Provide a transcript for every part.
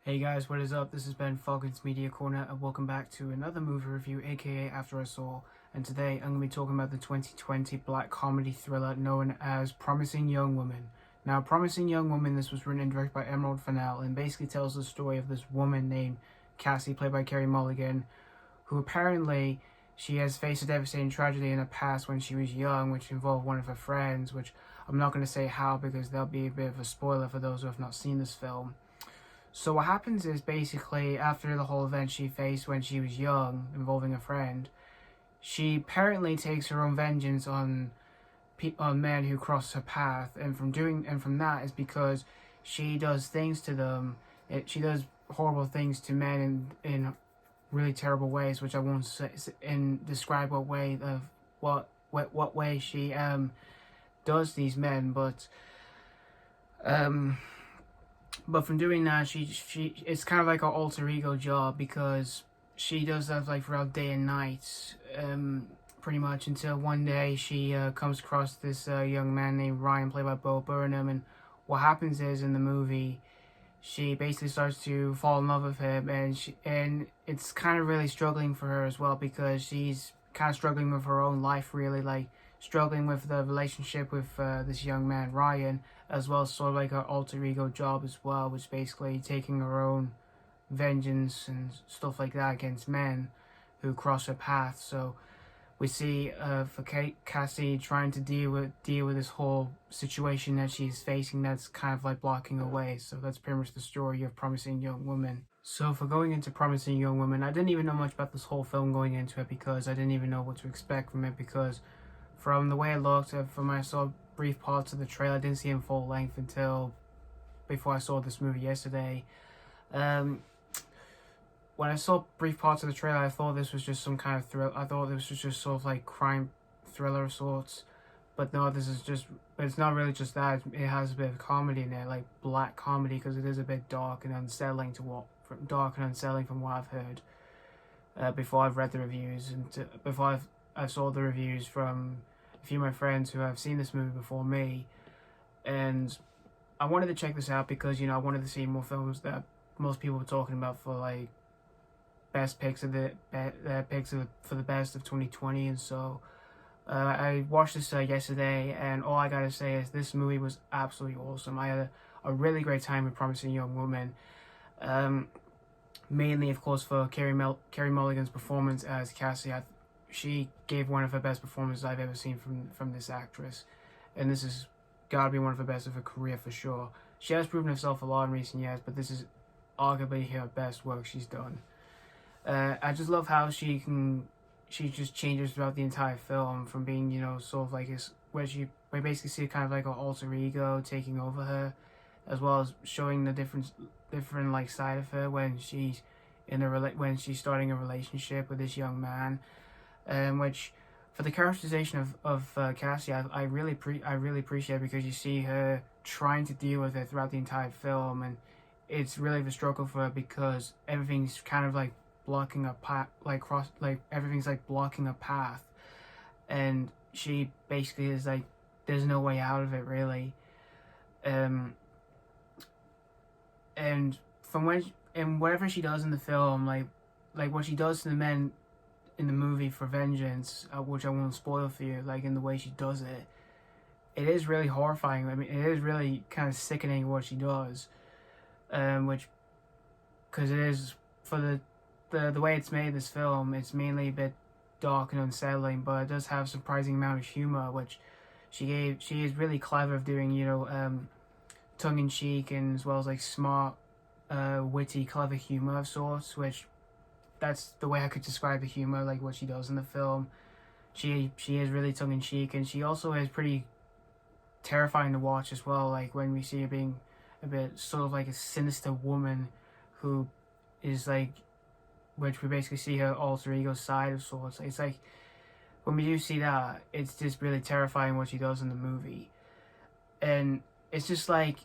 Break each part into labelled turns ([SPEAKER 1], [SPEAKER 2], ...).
[SPEAKER 1] Hey guys, what is up? This has been Falcon's Media Corner and welcome back to another movie review, aka After I Saw. And today I'm going to be talking about the 2020 black comedy thriller known as Promising Young Woman. Now, Promising Young Woman, this was written and directed by Fennell and basically tells the story of this woman named Cassie, played by Carey Mulligan, who apparently she has faced a devastating tragedy in the past when she was young, which involved one of her friends, which I'm not going to say how because that'll be a bit of a spoiler for those who have not seen this film. So what happens is basically after the whole event she faced when she was young involving a friend, she apparently takes her own vengeance on men who cross her path, and from that is because she does things to them. She does horrible things to men in really terrible ways, which I won't say and describe what way she does these men, but from doing that, she it's kind of like an alter ego job because she does that like throughout day and night, pretty much until one day she comes across this young man named Ryan, played by Burnham, and what happens is in the movie, she basically starts to fall in love with him, and it's kind of really struggling for her as well because she's kind of struggling with her own life, really like struggling with the relationship with this young man Ryan, as well as sort of like her alter ego job as well, which is basically taking her own vengeance and stuff like that against men who cross her path. So we see for Cassie trying to deal with this whole situation that she's facing that's kind of like blocking her way. So that's pretty much the story of Promising Young Woman. So for going into Promising Young Woman, I didn't even know much about this whole film going into it because I didn't even know what to expect from it, because from the way it looked, from when I saw brief parts of the trailer, I didn't see him full length until before I saw this movie yesterday. When I saw brief parts of the trailer, I thought this was just some kind of thrill. I thought this was just sort of like crime thriller of sorts. But no, it's not really just that. It has a bit of comedy in there, like black comedy, because it is a bit dark and unsettling from what I've heard. Before I've read the reviews and before I saw the reviews from a few of my friends who have seen this movie before me, and I wanted to check this out because I wanted to see more films that most people were talking about for like best picks of the for the best of 2020, and so I watched this yesterday, and all I gotta say is this movie was absolutely awesome. I had a really great time with Promising Young Woman. Mainly, of course, for Carey Mulligan's performance as Cassie. She gave one of her best performances I've ever seen from this actress, and this has got to be one of the best of her career for sure. She has proven herself a lot in recent years, but this is arguably her best work she's done. I just love how she just changes throughout the entire film, from being sort of like we basically see kind of like an alter ego taking over her, as well as showing the different like side of her when she's when she's starting a relationship with this young man. Which, for the characterization of Cassie, I really appreciate it, because you see her trying to deal with it throughout the entire film, and it's really the struggle for her because everything's kind of like blocking a path, everything's like blocking a path, and she basically is like, there's no way out of it really, and whatever she does in the film, like what she does to the men in the movie for vengeance, which I won't spoil for you, like in the way she does it, it is really horrifying. I mean, it is really kind of sickening what she does, which, because it is, for the way it's made, this film, it's mainly a bit dark and unsettling, but it does have a surprising amount of humor, which she is really clever of doing, tongue-in-cheek, and as well as like smart, witty, clever humor of sorts, which that's the way I could describe the humor, like what she does in the film. She is really tongue-in-cheek, and she also is pretty terrifying to watch as well, like when we see her being a bit sort of like a sinister woman who is like, which we basically see her alter ego side of sorts. It's like, when we do see that, it's just really terrifying what she does in the movie. And it's just like,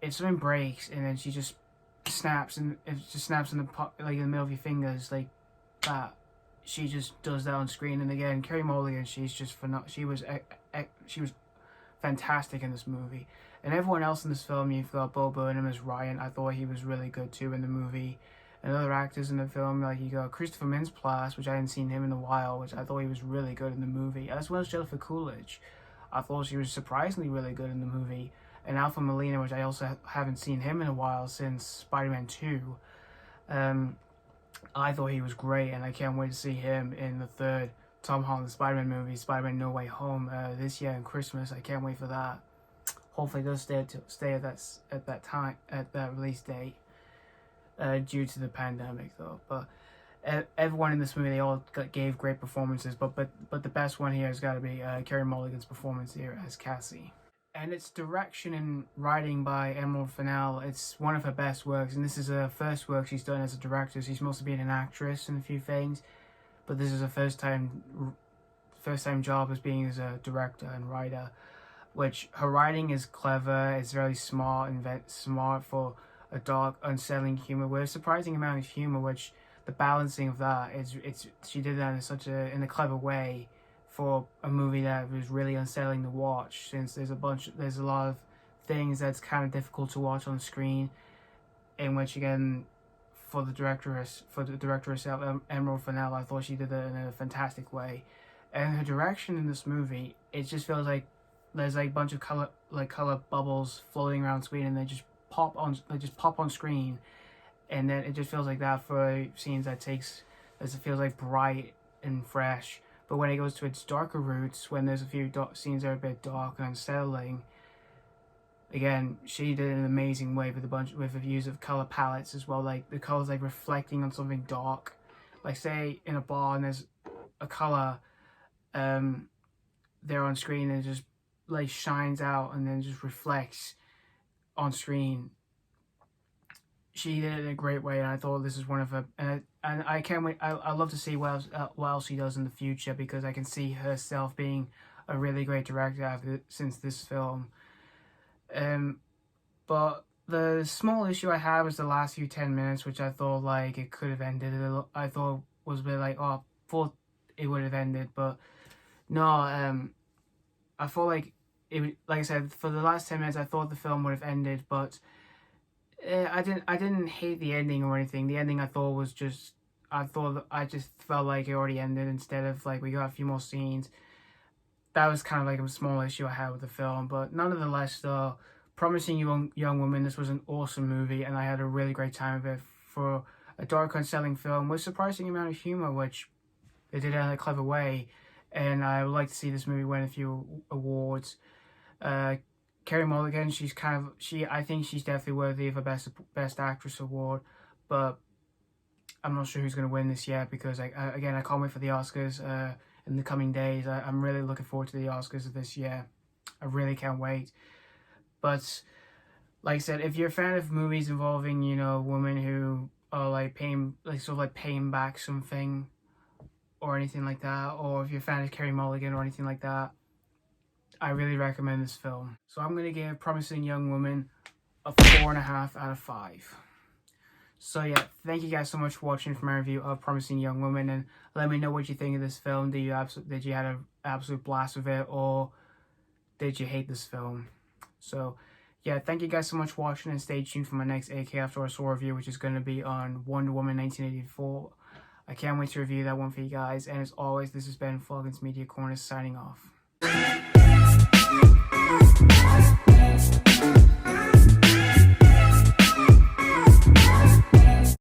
[SPEAKER 1] if something breaks and then she just snaps, and it just snaps in the middle of your fingers like that, she just does that on screen. And again, Carey Mulligan, she was fantastic in this movie. And everyone else in this film, you've got Bo Burnham as Ryan. I thought he was really good too in the movie. And other actors in the film, like you got Christopher Mintz-Plasse, which I hadn't seen him in a while, which I thought he was really good in the movie, as well as Jennifer Coolidge. I thought she was surprisingly really good in the movie. And Alfred Molina, which I also haven't seen him in a while since Spider-Man 2. I thought he was great, and I can't wait to see him in the third Tom Holland Spider-Man movie, Spider-Man No Way Home, this year in Christmas. I can't wait for that. Hopefully, it does stay at that release date, due to the pandemic, though. But everyone in this movie, they all gave great performances. But the best one here has got to be Carey Mulligan's performance here as Cassie. And its direction and writing by Emerald Fennell, it's one of her best works, and this is her first work she's done as a director. She's mostly been an actress in a few things, but this is her first time job as being as a director and writer. Which her writing is clever, it's very smart and smart for a dark, unsettling humor with a surprising amount of humor. Which the balancing of that she did that in a clever way for a movie that was really unsettling to watch, since there's a lot of things that's kind of difficult to watch on screen, in which, again, for the director herself, Emerald Fennell, I thought she did it in a fantastic way. And her direction in this movie, it just feels like there's like a bunch of color bubbles floating around screen, and they just pop on screen, and then it just feels like that for scenes it feels like bright and fresh. But when it goes to its darker roots, when there's a few scenes that are a bit dark and unsettling, again, she did it in an amazing way with the use of color palettes as well, like the colors like reflecting on something dark. Like say in a bar and there's a color there on screen, and it just like shines out and then just reflects on screen. She did it in a great way, and I thought this is one of her, and I can't wait. I love to see what else she does in the future, because I can see herself being a really great director since this film. But the small issue I had was the last 10 minutes, which I thought like it could have ended. I thought was a bit like, oh, I thought it would have ended, but no. I thought like it. Like I said, for the last 10 minutes, I thought the film would have ended, but I didn't hate the ending or anything. The ending I just felt like it already ended, instead of like we got a few more scenes. That was kind of like a small issue I had with the film, but nonetheless, though, Promising Young Woman, this was an awesome movie, and I had a really great time with it. For a dark, unsettling film with surprising amount of humor, which they did it in a clever way, and I would like to see this movie win a few awards. Carey Mulligan, I think she's definitely worthy of a best actress award, but I'm not sure who's going to win this year, because again, I can't wait for the Oscars in the coming days. I'm really looking forward to the Oscars of this year. I really can't wait. But like I said, if you're a fan of movies involving, women who are like paying back something or anything like that, or if you're a fan of Carey Mulligan or anything like that, I really recommend this film. So I'm going to give Promising Young Woman a 4.5 out of 5. So yeah, thank you guys so much for watching my review of Promising Young Woman, and let me know what you think of this film. Did you have an absolute blast with it, or did you hate this film? So yeah, thank you guys so much for watching, and stay tuned for my next AK After Our Soul review, which is going to be on Wonder Woman 1984. I can't wait to review that one for you guys, and as always, this has been Mulligan's Media Corner signing off.